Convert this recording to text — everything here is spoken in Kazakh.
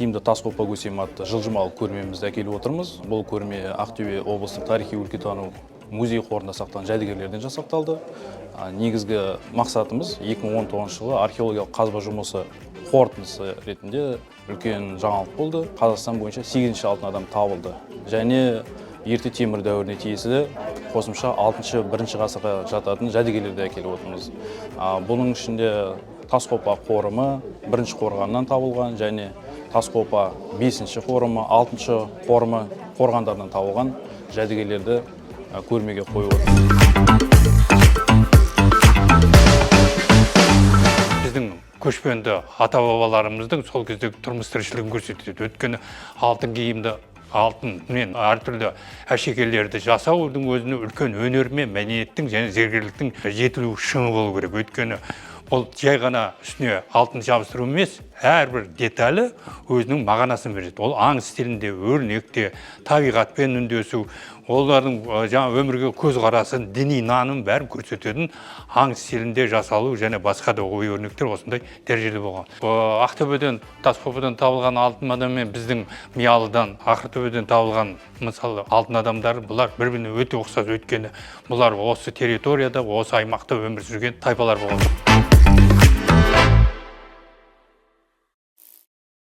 киімді тас қолпа көсем атты жылжымалы көрмемізді әкеліп отырмыз. Бұл көрме Ақтөбе облыстық тарихи өлкетану музей қорында сақталған жәдігерлерден жасақталды. Негізгі мақсатымыз 2019 жылы археологиялық қазба жұмысы қорытындысы ретінде үлкен жаңалық болды. Қазақстан бойынша 8-ші алтын адам табылды. Және ерте темір дәуіріне тиесілі қосымша 6-1 ғасырға жататын жәдігерлерді әкеліп отырмыз. Бұның ішінде Тасқопа қорымы 1-ші қорғаннан табылған, және Тасқопа 5-ші қорымы, 6-шы қорымы қорғандардан табылған жәдігерлерді көрмеге қойып отырмыз. Біздің көшпенді ата-бабаларымыздың сол кездегі тұрмыс тіршілігін көрсетеді. Өйткені алтын киімді, алтын мен әртүрлі әшекейлерді жасаудың өзіне үлкен өнер мен мәдениеттің және зергерліктің жетілу шыңы болу керек. Өйткені ол жай ғана үстіне алтын жабыстыру емес, әрбір деталі өзінің мағынасын береді. Ол аң стилінде, өрнекте, табиғатпен үндесу, олардың жаңа өмірге көзқарасын, діни наным бәрін көрсететін аң стилінде жасалу және басқа да ой өрнектер осындай дәрежелі болған. Ақтөбеден, Тасқопадан табылған алтын адам мен біздің Миялыдан, Ақыртөбеден табылған мысалы алтын адамдар, бұлар бір-біріне өте ұқсас, өйткені бұлар осы территорияда, осы аймақта өмір сүрген тайпалар болған.